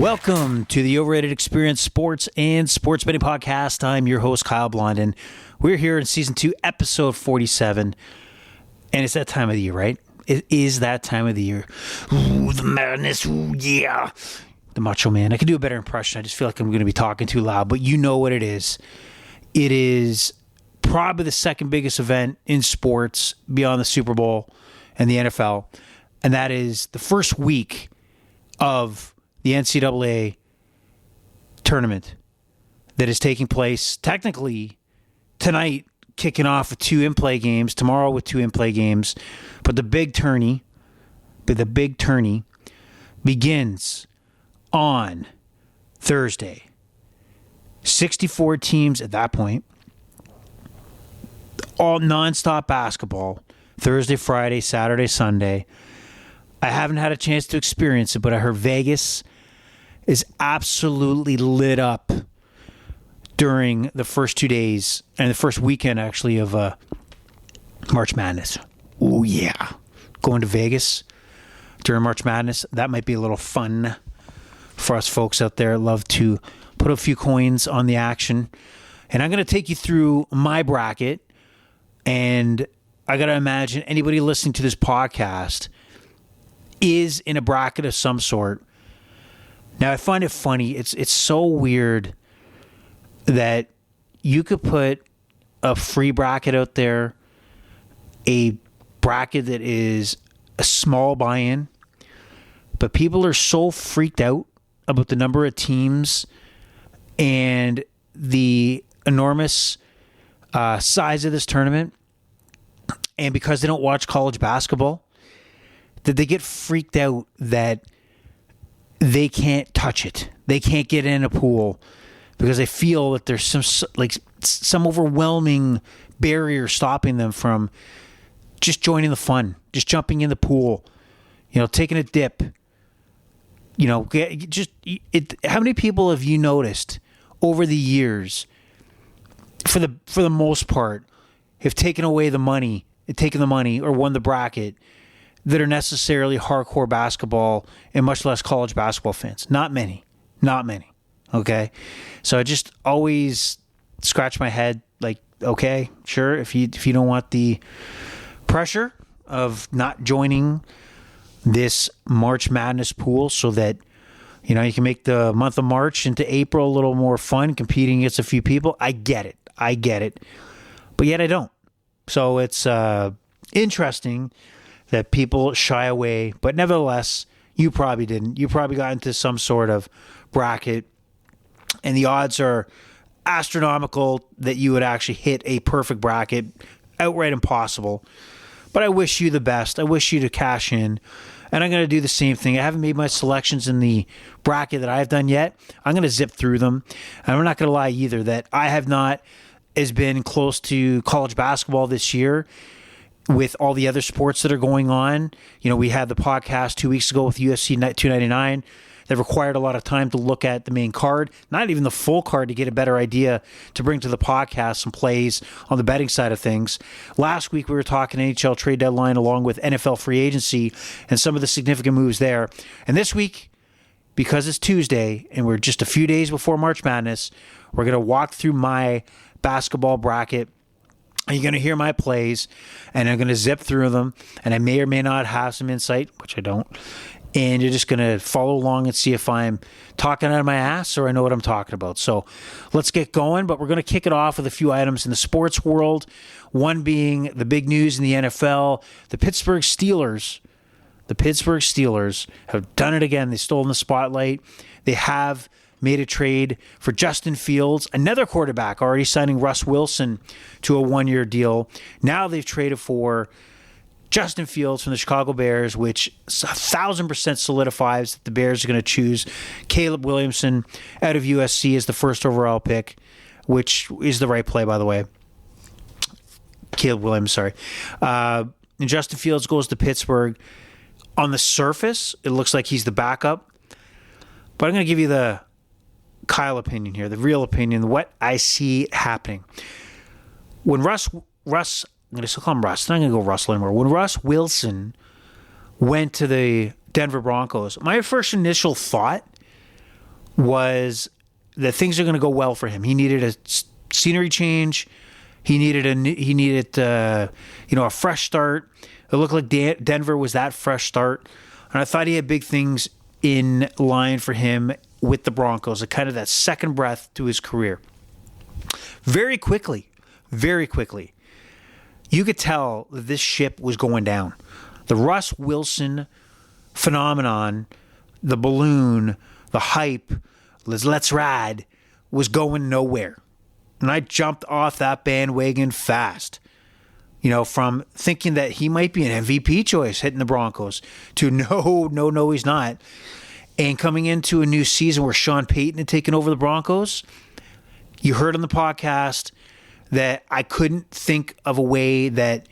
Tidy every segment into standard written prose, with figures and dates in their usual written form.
Welcome to the Overrated Experience Sports and Sports Betting Podcast. I'm your host, Kyle Blondin. We're here in Season 2, Episode 47. And it's that time of the year, right? It is that time of the year. Ooh, the madness. Ooh, yeah. The Macho Man. I can do a better impression. I just feel like I'm going to be talking too loud. But you know what it is. It is probably the second biggest event in sports beyond the Super Bowl and the NFL. And that is the first week of the NCAA tournament that is taking place technically tonight, kicking off with 2 in-play games, tomorrow with 2 in-play games. But the big tourney begins on Thursday. 64 teams at that point. All nonstop basketball. Thursday, Friday, Saturday, Sunday. I haven't had a chance to experience it, but I heard Vegas is absolutely lit up during the first 2 days and the first weekend, actually, of March Madness. Oh, yeah. Going to Vegas during March Madness, that might be a little fun for us folks out there. Love to put a few coins on the action. And I'm going to take you through my bracket. And I got to imagine anybody listening to this podcast is in a bracket of some sort. Now, I find it funny. It's so weird that you could put a free bracket out there, a bracket that is a small buy-in, but people are so freaked out about the number of teams and the enormous size of this tournament, and because they don't watch college basketball, that they get freaked out that they can't touch it. They can't get in a pool because they feel that there's some overwhelming barrier stopping them from just joining the fun, just jumping in the pool, taking a dip. How many people have you noticed over the years, for the most part, have taken the money or won the bracket that are necessarily hardcore basketball and much less college basketball fans? Not many. Okay. So I just always scratch my head like, okay, sure. If you don't want the pressure of not joining this March Madness pool so that, you can make the month of March into April a little more fun, competing against a few people. I get it. But yet I don't. So it's interesting that people shy away, but nevertheless, you probably didn't. You probably got into some sort of bracket, and the odds are astronomical that you would actually hit a perfect bracket. Outright impossible. But I wish you the best. I wish you to cash in, and I'm going to do the same thing. I haven't made my selections in the bracket that I've done yet. I'm going to zip through them, and I'm not going to lie either that I have not as been close to college basketball this year with all the other sports that are going on. We had the podcast 2 weeks ago with UFC 299 that required a lot of time to look at the main card, not even the full card, to get a better idea to bring to the podcast some plays on the betting side of things. Last week we were talking NHL trade deadline along with NFL free agency and some of the significant moves there. And this week, because it's Tuesday and we're just a few days before March Madness, we're going to walk through my basketball bracket. You're going to hear my plays, and I'm going to zip through them, and I may or may not have some insight, which I don't, and you're just going to follow along and see if I'm talking out of my ass or I know what I'm talking about. So let's get going, but we're going to kick it off with a few items in the sports world, one being the big news in the NFL. The Pittsburgh Steelers have done it again. They've stolen the spotlight. They have made a trade for Justin Fields, another quarterback, already signing Russ Wilson to a 1-year deal. Now they've traded for Justin Fields from the Chicago Bears, which 1,000% solidifies that the Bears are going to choose Caleb Williamson out of USC as the first overall pick, which is the right play, by the way. Caleb Williams, sorry. And Justin Fields goes to Pittsburgh. On the surface, it looks like he's the backup. But I'm going to give you the Kyle opinion here, the real opinion, what I see happening. When Russ, I'm going to still call him Russ. I'm not going to go Russell anymore. When Russ Wilson went to the Denver Broncos, my first initial thought was that things are going to go well for him. He needed a scenery change. He needed a fresh start. It looked like Denver was that fresh start, and I thought he had big things in line for him with the Broncos, kind of that second breath to his career. Very quickly, you could tell that this ship was going down. The Russ Wilson phenomenon, the balloon, the hype, let's ride, was going nowhere. And I jumped off that bandwagon fast. From thinking that he might be an MVP choice hitting the Broncos to no, he's not. And coming into a new season where Sean Payton had taken over the Broncos, you heard on the podcast that I couldn't think of a way that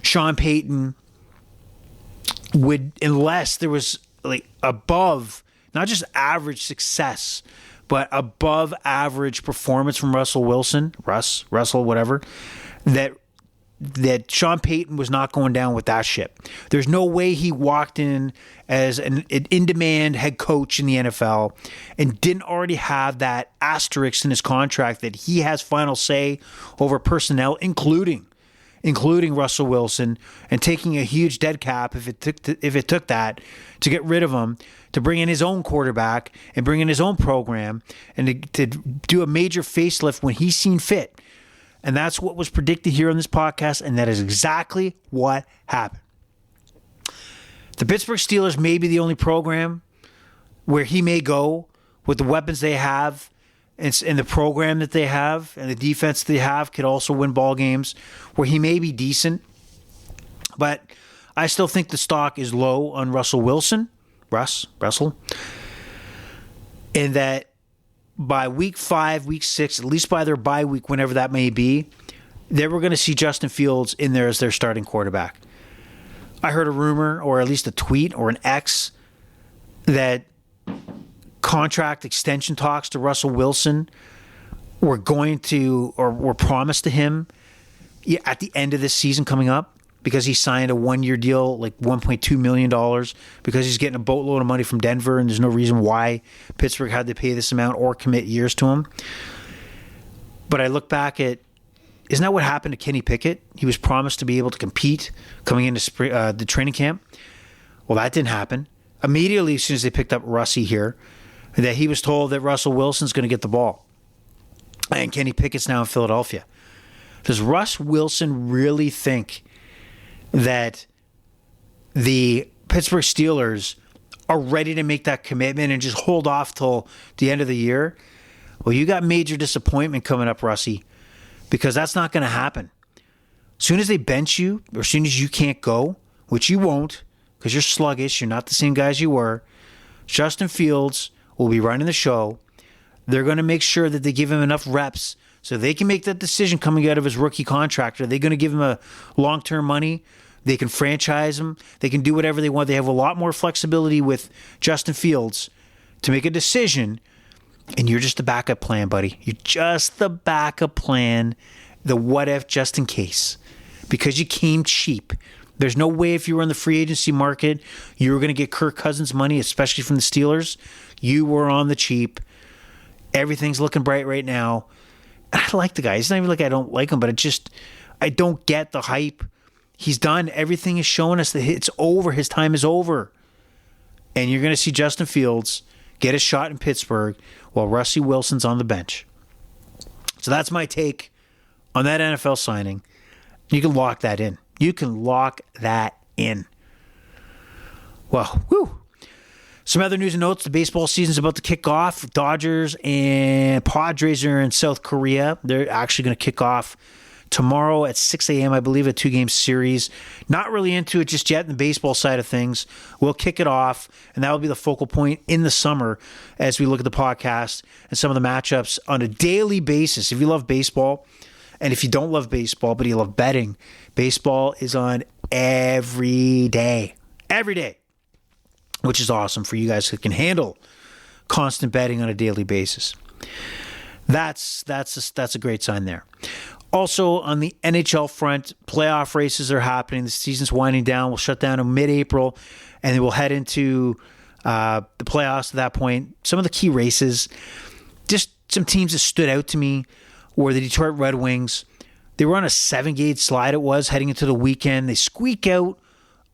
Sean Payton would, unless there was like above, not just average success, but above average performance from Russell, whatever, that Sean Payton was not going down with that ship. There's no way he walked in as an in-demand head coach in the NFL and didn't already have that asterisk in his contract that he has final say over personnel, including Russell Wilson, and taking a huge dead cap if it took that to get rid of him, to bring in his own quarterback and bring in his own program and to do a major facelift when he's seen fit. And that's what was predicted here on this podcast, and that is exactly what happened. The Pittsburgh Steelers may be the only program where he may go with the weapons they have and the program that they have and the defense they have could also win ball games where he may be decent. But I still think the stock is low on Russell Wilson, Russell, and that by week 5, week 6, at least by their bye week, whenever that may be, they were going to see Justin Fields in there as their starting quarterback. I heard a rumor, or at least a tweet or an X, that contract extension talks to Russell Wilson were going to, or were promised to him at the end of this season coming up, because he signed a 1-year deal, like $1.2 million, because he's getting a boatload of money from Denver, and there's no reason why Pittsburgh had to pay this amount or commit years to him. But I look back at, isn't that what happened to Kenny Pickett? He was promised to be able to compete coming into the training camp. Well, that didn't happen. Immediately, as soon as they picked up Russie here, that he was told that Russell Wilson's going to get the ball. And Kenny Pickett's now in Philadelphia. Does Russ Wilson really think that the Pittsburgh Steelers are ready to make that commitment and just hold off till the end of the year? Well, you got major disappointment coming up, Russie, because that's not going to happen. As soon as they bench you, or as soon as you can't go, which you won't, because you're sluggish, you're not the same guys you were, Justin Fields will be running the show. They're going to make sure that they give him enough reps so they can make that decision coming out of his rookie contract. Are they going to give him a long-term money? They can franchise him. They can do whatever they want. They have a lot more flexibility with Justin Fields to make a decision, and you're just the backup plan, buddy. You're just the backup plan, the what if just in case, because you came cheap. There's no way if you were in the free agency market, you were going to get Kirk Cousins money, especially from the Steelers. You were on the cheap. Everything's looking bright right now. I like the guy. It's not even like I don't like him, but I don't get the hype. He's done. Everything is showing us that it's over. His time is over. And you're going to see Justin Fields get a shot in Pittsburgh while Russell Wilson's on the bench. So that's my take on that NFL signing. You can lock that in. Well, whew. Some other news and notes. The baseball season's about to kick off. Dodgers and Padres are in South Korea. They're actually going to kick off tomorrow at 6 a.m., I believe, a 2-game series. Not really into it just yet in the baseball side of things. We'll kick it off, and that will be the focal point in the summer as we look at the podcast and some of the matchups on a daily basis. If you love baseball, and if you don't love baseball, but you love betting, baseball is on every day, which is awesome for you guys who can handle constant betting on a daily basis. That's a great sign there. Also, on the NHL front, playoff races are happening. The season's winding down. We'll shut down in mid-April, and then we'll head into the playoffs at that point, some of the key races, just some teams that stood out to me were the Detroit Red Wings. They were on a 7-game slide, it was, heading into the weekend. They squeak out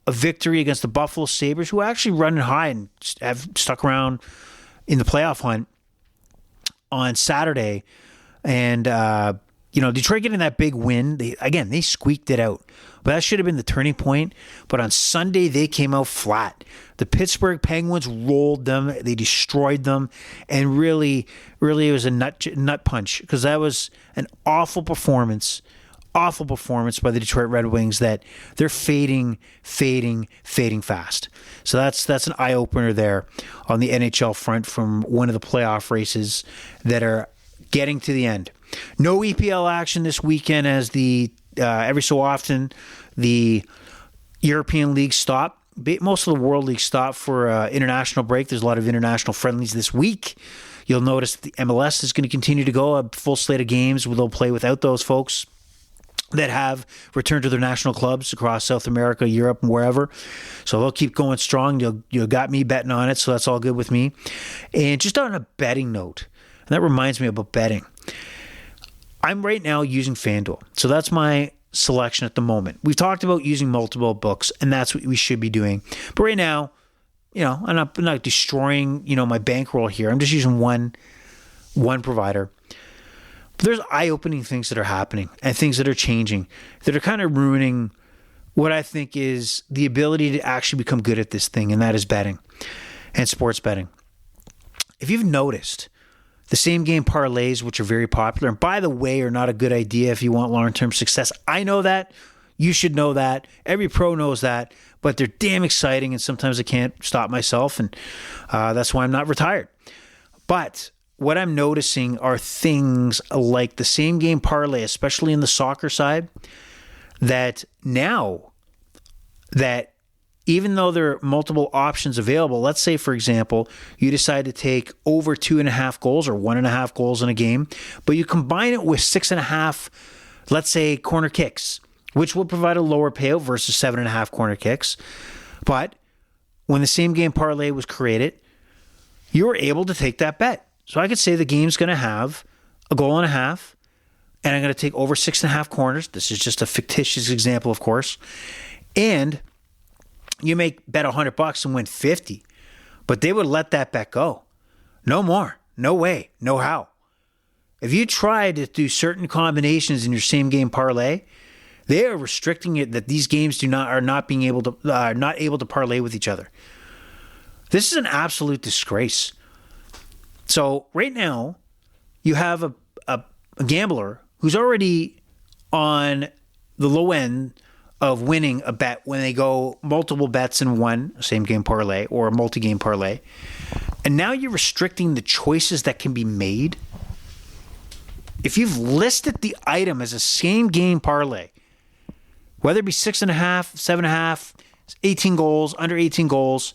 a victory against the Buffalo Sabres, who are actually running high and have stuck around in the playoff hunt on Saturday. And, Detroit getting that big win. They squeaked it out. But that should have been the turning point. But on Sunday, they came out flat. The Pittsburgh Penguins rolled them. They destroyed them. And really, it was a nut punch, because that was an awful performance by the Detroit Red Wings, that they're fading fast. So that's an eye-opener there on the NHL front from one of the playoff races that are getting to the end. No EPL action this weekend, as the every so often the European leagues stop. Most of the World League stop for international break. There's a lot of international friendlies this week. You'll notice the MLS is going to continue to go, a full slate of games where they'll play without those folks that have returned to their national clubs across South America, Europe, and wherever. So they'll keep going strong. You got me betting on it, so that's all good with me. And just on a betting note, and that reminds me about betting, I'm right now using FanDuel. So that's my selection at the moment. We've talked about using multiple books, and that's what we should be doing. But right now, I'm not destroying, my bankroll here. I'm just using one provider. But there's eye-opening things that are happening and things that are changing that are kind of ruining what I think is the ability to actually become good at this thing, and that is betting and sports betting. If you've noticed, the same game parlays, which are very popular, and by the way, are not a good idea if you want long-term success. I know that. You should know that. Every pro knows that. But they're damn exciting, and sometimes I can't stop myself, and that's why I'm not retired. But what I'm noticing are things like the same game parlay, especially in the soccer side, that now that even though there are multiple options available, let's say, for example, you decide to take over 2.5 goals or 1.5 goals in a game, but you combine it with 6.5, let's say, corner kicks, which will provide a lower payout versus 7.5 corner kicks. But when the same game parlay was created, you were able to take that bet. So I could say the game's going to have a goal and a half, and I'm going to take over 6.5 corners. This is just a fictitious example, of course. And you bet $100 and win 50, but they would let that bet go. No more. No way. No how. If you try to do certain combinations in your same game parlay, they are restricting it, that these games are not able to parlay with each other. This is an absolute disgrace. So right now, you have a gambler who's already on the low end of winning a bet when they go multiple bets in one same game parlay or a multi-game parlay. And now you're restricting the choices that can be made. If you've listed the item as a same game parlay, whether it be 6.5, 7.5, 18 goals, under 18 goals,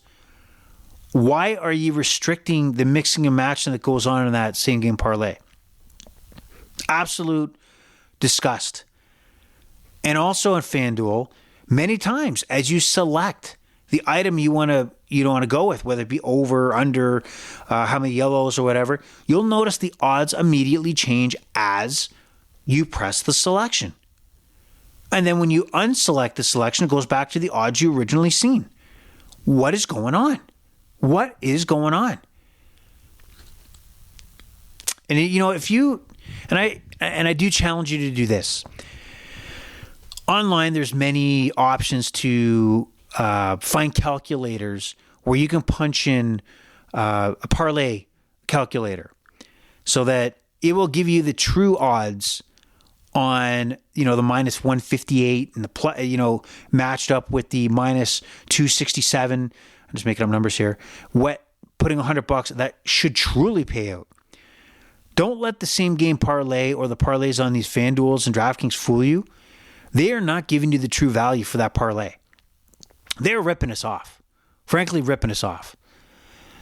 why are you restricting the mixing and matching that goes on in that same game parlay? Absolute disgust. And also in FanDuel, many times as you select the item you don't want to go with, whether it be over, under, how many yellows or whatever, you'll notice the odds immediately change as you press the selection. And then when you unselect the selection, it goes back to the odds you originally seen. What is going on? What is going on? And if you and I do challenge you to do this. Online, there's many options to find calculators where you can punch in a parlay calculator so that it will give you the true odds on, the minus 158 and the, matched up with the minus 267. I'm just making up numbers here. Putting $100, that should truly pay out. Don't let the same game parlay or the parlays on these FanDuels and DraftKings fool you. They are not giving you the true value for that parlay. They're ripping us off. Frankly, ripping us off.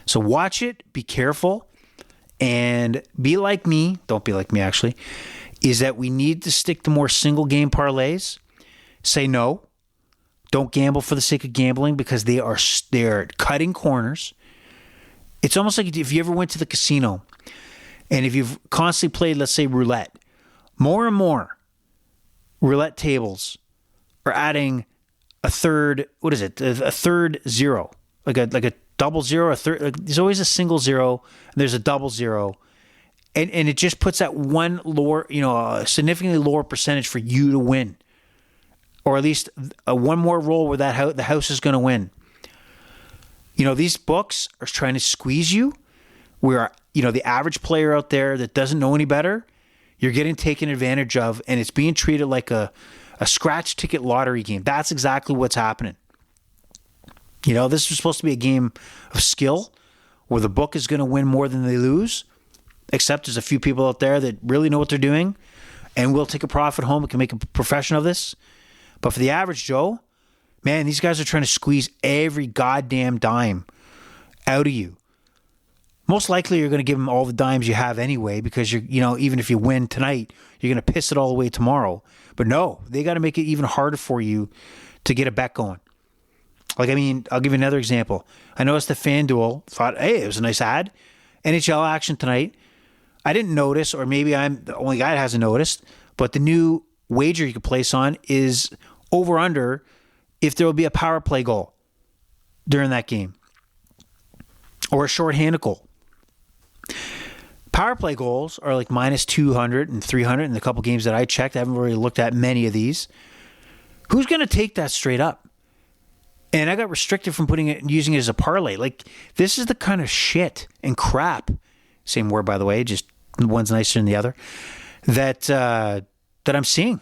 So watch it, be careful, and be like me. Don't be like me, actually. Is that we need to stick to more single game parlays. Say no. Don't gamble for the sake of gambling, because they're cutting corners. It's almost like if you ever went to the casino and if you've constantly played, let's say, roulette, more and more roulette tables are adding a third, what is it? A third zero, like a double zero, a third. Like there's always a single zero, and there's a double zero, and it just puts that one lower, a significantly lower percentage for you to win, or at least one more roll where the house is going to win. These books are trying to squeeze you. Where the average player out there that doesn't know any better, you're getting taken advantage of, and it's being treated like a scratch ticket lottery game. That's exactly what's happening. This is supposed to be a game of skill where the book is going to win more than they lose, except there's a few people out there that really know what they're doing and will take a profit home and can make a profession of this. But for the average Joe, man, these guys are trying to squeeze every goddamn dime out of you. Most likely you're going to give them all the dimes you have anyway because even if you win tonight, you're going to piss it all away tomorrow. But no, they got to make it even harder for you to get a bet going. I'll give you another example. I noticed the FanDuel thought, hey, it was a nice ad. NHL action tonight. I didn't notice, or maybe I'm the only guy that hasn't noticed, but the new wager you can place on is over under if there will be a power play goal during that game or a shorthanded goal. Power play goals are like minus 200 and 300 in the couple games that I checked. I haven't really looked at many of these. Who's going to take that straight up? And I got restricted from using it as a parlay. Like, this is the kind of shit and crap, same word by the way, just one's nicer than the other, that I'm seeing.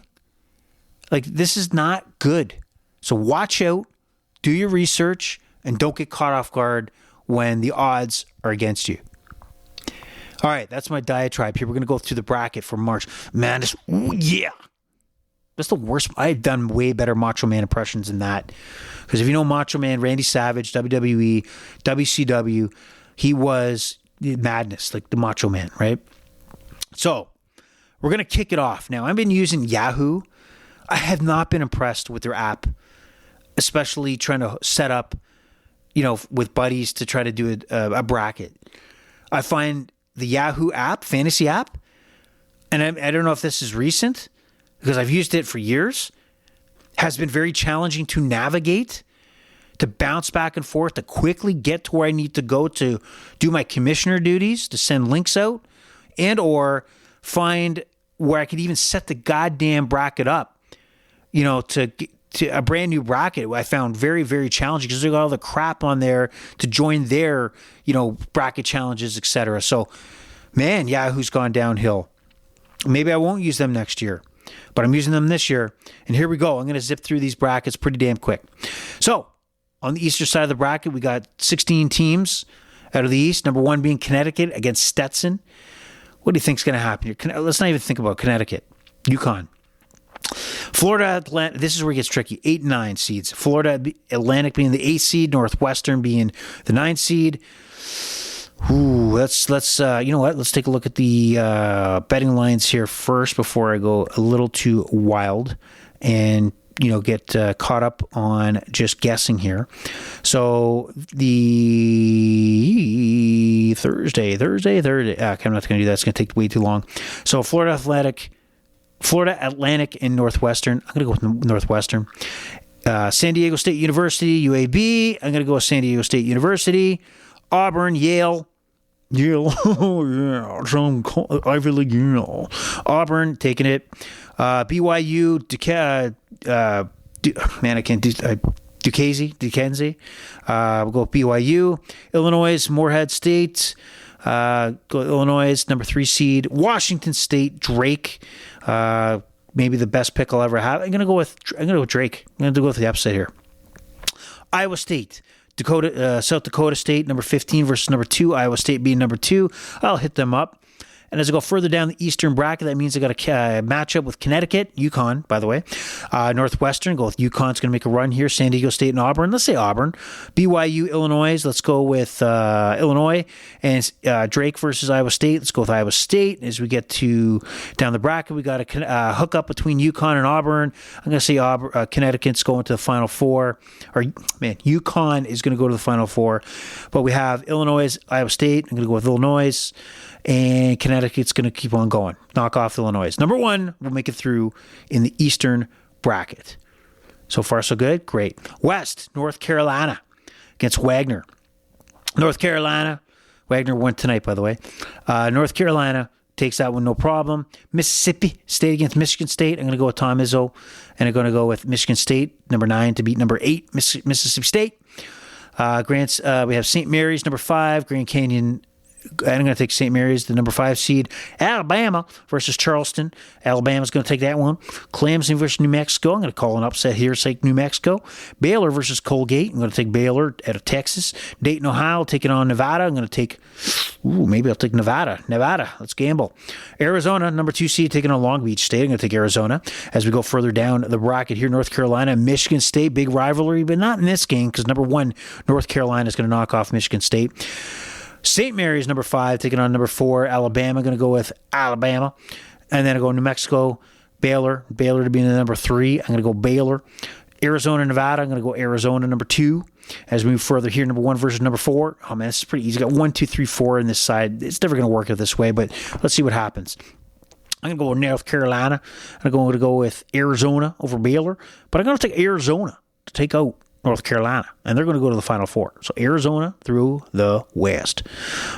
Like, this is not good. So watch out, do your research, and don't get caught off guard when the odds are against you. All right, that's my diatribe here. We're going to go through the bracket for March. Man, that's the worst. I've done way better Macho Man impressions than that. Because if you know Macho Man, Randy Savage, WWE, WCW, he was madness, like the Macho Man, right? So, we're going to kick it off. Now, I've been using Yahoo. I have not been impressed with their app, especially trying to set up, with buddies to try to do a bracket. I find the Yahoo app, fantasy app, and I don't know if this is recent because I've used it for years, has been very challenging to navigate, to bounce back and forth, to quickly get to where I need to go to do my commissioner duties, to send links out, and or find where I could even set the goddamn bracket up, to a brand new bracket. I found very, very challenging because they got all the crap on there to join their, bracket challenges, etc. So, man, Yahoo's gone downhill. Maybe I won't use them next year, but I'm using them this year. And here we go. I'm going to zip through these brackets pretty damn quick. So, on the eastern side of the bracket, we got 16 teams out of the East. Number 1 being Connecticut against Stetson. What do you think's going to happen here? Let's not even think about Connecticut. UConn. Florida Atlantic, this is where it gets tricky. 8 and 9 seeds. Florida Atlantic being the 8th seed, Northwestern being the 9th seed. Ooh, let's you know what? Let's take a look at the betting lines here first before I go a little too wild and get caught up on just guessing here. So the Thursday. Okay, I'm not going to do that. It's going to take way too long. So Florida Atlantic, and Northwestern. I'm going to go with Northwestern. San Diego State University, UAB. I'm going to go with San Diego State University. Auburn, Yale. Oh, yeah. Some Ivy League, Auburn, taking it. BYU, Duquesne. We'll go with BYU. Illinois, Morehead State. Go Illinois, number 3 seed. Washington State, Drake. Maybe the best pick I'll ever have. I'm gonna go with Drake. I'm gonna go with the upset here. Iowa State, South Dakota State, number 15 versus number 2. Iowa State being number 2. I'll hit them up. And as I go further down the Eastern bracket, that means I got a matchup with Connecticut, UConn, by the way. Northwestern, go with UConn's going to make a run here. San Diego State and Auburn. Let's say Auburn. BYU, Illinois. Let's go with Illinois. And Drake versus Iowa State. Let's go with Iowa State. As we get to down the bracket, we got a hook up between UConn and Auburn. I'm going to say Connecticut's going to the Final Four. UConn is going to go to the Final Four. But we have Illinois, Iowa State. I'm going to go with Illinois. And Connecticut's going to keep on going. Knock off Illinois. Number one will make it through in the Eastern bracket. So far, so good. Great. West, North Carolina against Wagner. North Carolina. Wagner won tonight, by the way. North Carolina takes that one, no problem. Mississippi State against Michigan State. I'm going to go with Tom Izzo. And I'm going to go with Michigan State, number 9, to beat number 8, Mississippi State. We have St. Mary's, number 5, Grand Canyon. I'm going to take St. Mary's, the number 5 seed. Alabama versus Charleston. Alabama's going to take that one. Clemson versus New Mexico. I'm going to call an upset here, say New Mexico. Baylor versus Colgate. I'm going to take Baylor out of Texas. Dayton, Ohio, taking on Nevada. I'm going to take, maybe I'll take Nevada. Let's gamble. Arizona, number 2 seed, taking on Long Beach State. I'm going to take Arizona. As we go further down the bracket here, North Carolina, Michigan State, big rivalry, but not in this game because number 1, North Carolina is going to knock off Michigan State. St. Mary's, number 5, taking on number 4, Alabama. Going to go with Alabama. And then I go New Mexico, Baylor. Baylor to be in the number 3. I'm going to go Baylor. Arizona, Nevada. I'm going to go Arizona, number 2. As we move further here, number 1 versus number 4. Oh, man, this is pretty easy. Got 1, 2, 3, 4 in this side. It's never going to work out this way, but let's see what happens. I'm going to go with North Carolina. I'm going to go with Arizona over Baylor. But I'm going to take Arizona to take out North Carolina, and they're going to go to the Final Four. So Arizona through the West.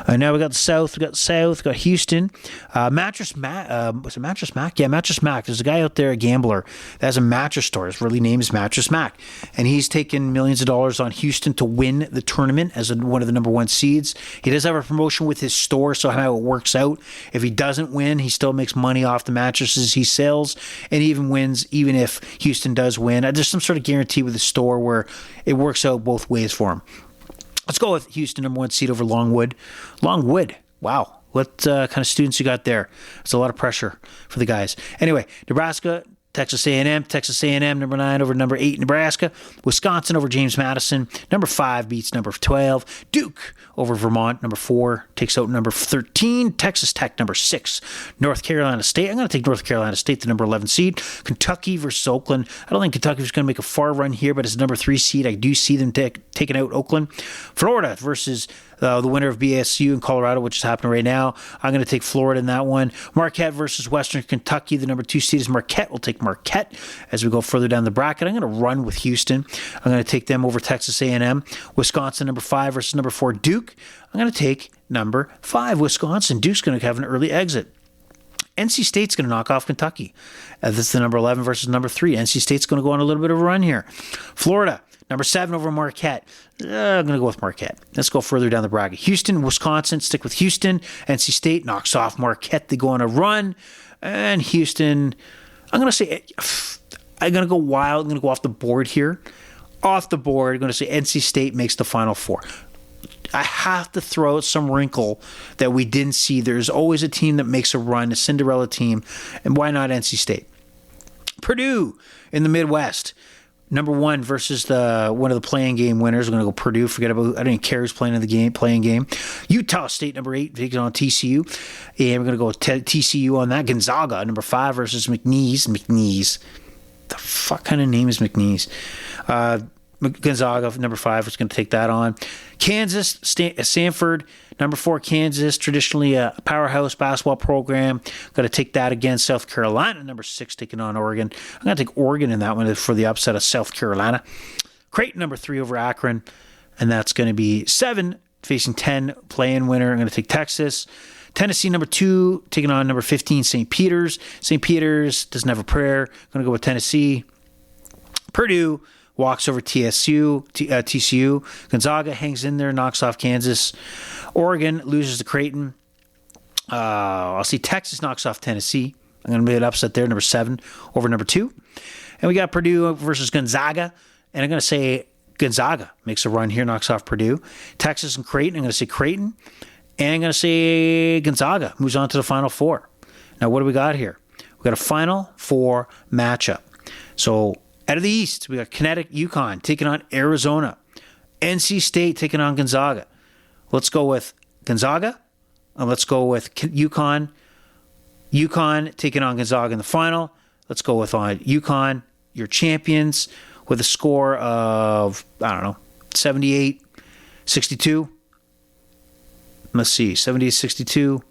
And now we got the South. We got Houston. Mattress Mac. Was it Mattress Mac? Yeah, Mattress Mac. There's a guy out there, a gambler, that has a mattress store. His really name is Mattress Mac. And he's taken millions of dollars on Houston to win the tournament as one of the number 1 seeds. He does have a promotion with his store, so how it works out. If he doesn't win, he still makes money off the mattresses he sells, and he even wins even if Houston does win. There's some sort of guarantee with the store where it works out both ways for him. Let's go with Houston, number 1 seed over Longwood. Longwood, wow. What kind of students you got there? It's a lot of pressure for the guys. Anyway, Nebraska, Texas A&M, number 9 over number 8, Nebraska. Wisconsin over James Madison. Number 5 beats number 12. Duke over Vermont. Number 4 takes out number 13. Texas Tech, number 6. North Carolina State. I'm going to take North Carolina State, the number 11 seed. Kentucky versus Oakland. I don't think Kentucky is going to make a far run here, but as the number 3 seed, I do see them taking out Oakland. Florida versus the winner of BSU in Colorado, which is happening right now. I'm going to take Florida in that one. Marquette versus Western Kentucky. The number 2 seed is Marquette. We'll take Marquette as we go further down the bracket. I'm going to run with Houston. I'm going to take them over Texas A&M. Wisconsin, number 5 versus number 4, Duke. I'm going to take number 5, Wisconsin. Duke's going to have an early exit. NC State's going to knock off Kentucky. That's the number 11 versus number 3. NC State's going to go on a little bit of a run here. Florida, number 7 over Marquette. I'm going to go with Marquette. Let's go further down the bracket. Houston, Wisconsin, stick with Houston. NC State knocks off Marquette. They go on a run. And Houston, I'm going to say, I'm going to go wild. I'm going to go off the board here. Off the board, I'm going to say NC State makes the Final Four. I have to throw out some wrinkle that we didn't see. There's always a team that makes a run, a Cinderella team, and why not NC State? Purdue in the Midwest, number 1 versus one of the playing game winners. We're going to go Purdue. Forget about, I don't even care who's playing in the playing game. Utah State, number 8, taking on TCU, and we're going to go with TCU on that. Gonzaga, number 5 versus McNeese. The fuck kind of name is McNeese? Gonzaga, number 5, is going to take that on. Kansas, Sanford, number 4, Kansas, traditionally a powerhouse basketball program. Got to take that against South Carolina, number 6, taking on Oregon. I'm going to take Oregon in that one for the upset of South Carolina. Creighton, number 3 over Akron, and that's going to be 7, facing 10, play-in winner. I'm going to take Texas. Tennessee, number 2, taking on number 15, St. Peter's. St. Peter's doesn't have a prayer. I'm going to go with Tennessee. Purdue walks over TCU. Gonzaga hangs in there, knocks off Kansas. Oregon loses to Creighton. I'll see Texas knocks off Tennessee. I'm going to make an upset there, number 7 over number 2. And we got Purdue versus Gonzaga. And I'm going to say Gonzaga makes a run here, knocks off Purdue. Texas and Creighton. I'm going to say Creighton. And I'm going to say Gonzaga moves on to the Final Four. Now, what do we got here? We got a Final Four matchup. So, out of the East, we got Connecticut, UConn taking on Arizona. NC State taking on Gonzaga. Let's go with Gonzaga. And let's go with UConn. UConn taking on Gonzaga in the final. Let's go with UConn, your champions, with a score of, 78-62. Let's see, 78-62.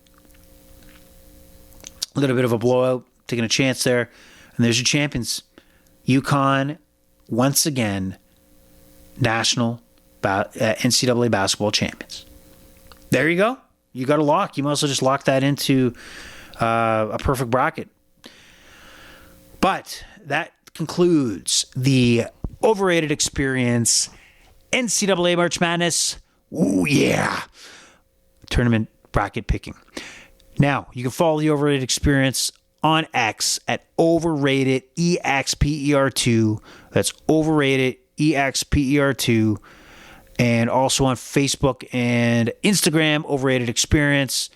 A little bit of a blowout, taking a chance there. And there's your champions. UConn, once again, national NCAA basketball champions. There you go. You got a lock. You might also just lock that into a perfect bracket. But that concludes the Overrated Experience NCAA March Madness. Ooh, yeah. Tournament bracket picking. Now, you can follow the Overrated Experience on X at Overrated EXPER2. That's Overrated EXPER2. And also on Facebook and Instagram, Overrated Experience.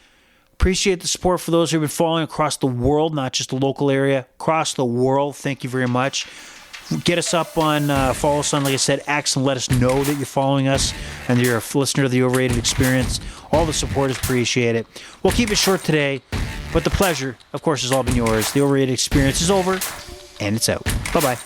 Appreciate the support for those who have been following across the world, not just the local area, across the world. Thank you very much. Get us up on, follow us on, like I said, X, and let us know that you're following us and you're a listener to the Overrated Experience. All the support is appreciated. We'll keep it short today, but the pleasure, of course, has all been yours. The Overrated Experience is over, and it's out. Bye-bye.